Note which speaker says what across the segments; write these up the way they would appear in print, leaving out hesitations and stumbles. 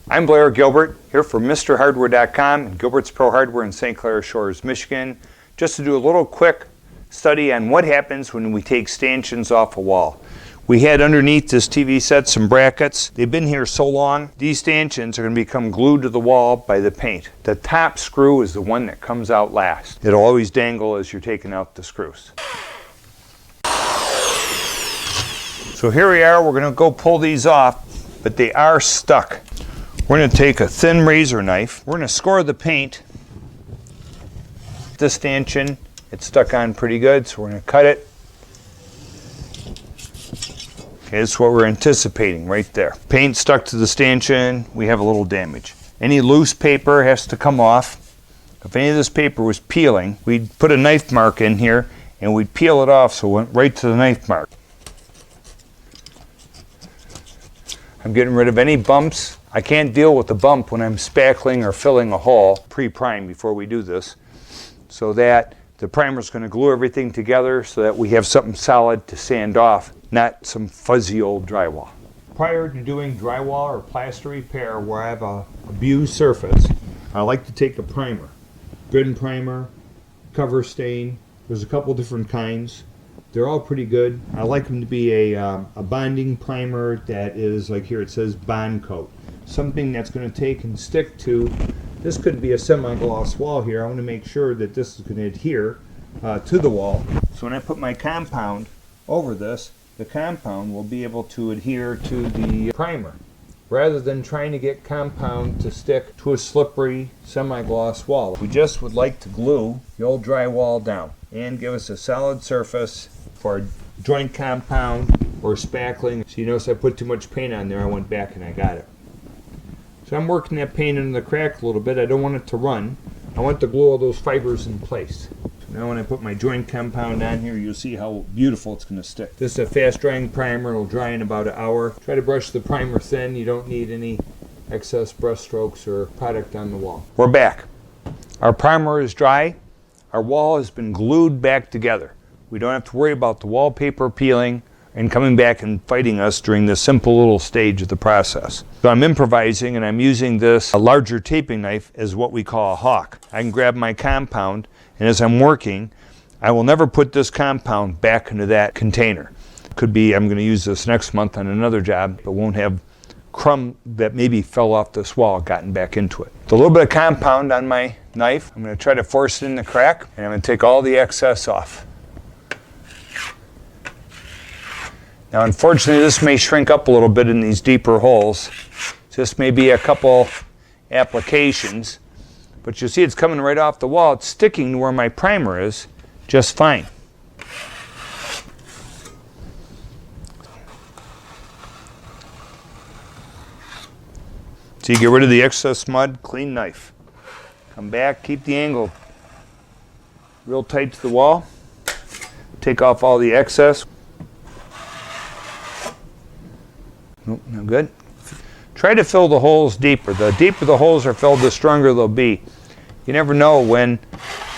Speaker 1: I'm Blair Gilbert, here for MrHardware.com and Gilbert's Pro Hardware in St. Clair Shores, Michigan, just to do a little quick study on what happens when we take stanchions off a wall. We had underneath this TV set some brackets. They've been here so long, these stanchions are going to become glued to the wall by the paint. The top screw is the one that comes out last. It'll always dangle as you're taking out the screws. So here we are, we're going to go pull these off, but they are stuck. We're going to take a thin razor knife. We're going to score the paint. This stanchion, it's stuck on pretty good, so we're going to cut it. Okay, that's what we're anticipating right there. Paint stuck to the stanchion, we have a little damage. Any loose paper has to come off. If any of this paper was peeling, we'd put a knife mark in here and we'd peel it off so it went right to the knife mark. I'm getting rid of any bumps. I can't deal with the bump when I'm spackling or filling a hole pre-prime before we do this, so that the primer is going to glue everything together so that we have something solid to sand off, not some fuzzy old drywall. Prior to doing drywall or plaster repair where I have a abused surface, I like to take a primer. Grid primer, cover stain. There's a couple different kinds. They're all pretty good. I like them to be a bonding primer that is, like here it says, bond coat. Something that's going to take and stick to, this could be a semi-gloss wall here. I want to make sure that this is going to adhere to the wall. So when I put my compound over this, the compound will be able to adhere to the primer, rather than trying to get compound to stick to a slippery semi-gloss wall. We just would like to glue the old drywall down and give us a solid surface for joint compound or spackling. So you notice I put too much paint on there, I went back and I got it. So I'm working that paint into the crack a little bit. I don't want it to run. I want to glue all those fibers in place. So now when I put my joint compound on here, you'll see how beautiful it's going to stick. This is a fast drying primer. It'll dry in about an hour. Try to brush the primer thin. You don't need any excess brush strokes or product on the wall. We're back. Our primer is dry. Our wall has been glued back together. We don't have to worry about the wallpaper peeling and coming back and fighting us during this simple little stage of the process. So I'm improvising and I'm using this a larger taping knife as what we call a hawk. I can grab my compound, and as I'm working, I will never put this compound back into that container. Could be I'm going to use this next month on another job, but won't have crumb that maybe fell off this wall gotten back into it. With a little bit of compound on my knife, I'm going to try to force it in the crack, and I'm going to take all the excess off. Now unfortunately this may shrink up a little bit in these deeper holes. This may be a couple applications, but you'll see it's coming right off the wall. It's sticking to where my primer is just fine. So you get rid of the excess mud, clean knife. Come back, keep the angle real tight to the wall. Take off all the excess. Nope, no good. Try to fill the holes deeper. The deeper the holes are filled, the stronger they'll be. You never know when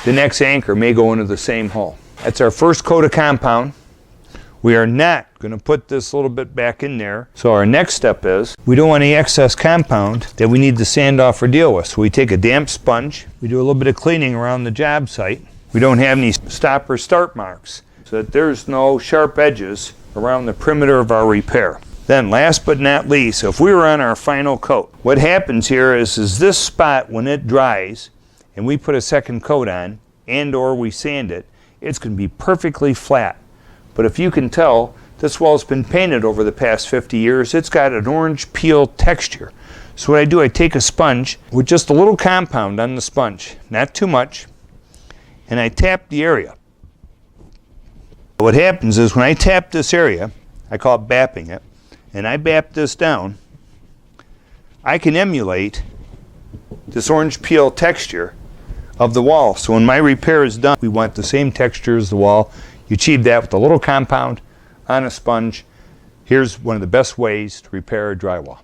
Speaker 1: the next anchor may go into the same hole. That's our first coat of compound. We are not going to put this little bit back in there. So our next step is, we don't want any excess compound that we need to sand off or deal with. So we take a damp sponge, we do a little bit of cleaning around the job site. We don't have any stop or start marks, so that there's no sharp edges around the perimeter of our repair. Then last but not least, if we were on our final coat, what happens here is this spot, when it dries and we put a second coat on and or we sand it, it's going to be perfectly flat. But if you can tell, this wall's been painted over the past 50 years. It's got an orange peel texture. So what I do, I take a sponge with just a little compound on the sponge, not too much, and I tap the area. What happens is when I tap this area, I call it bapping it, and I bap this down, I can emulate this orange peel texture of the wall. So when my repair is done, we want the same texture as the wall. You achieve that with a little compound on a sponge. Here's one of the best ways to repair a drywall.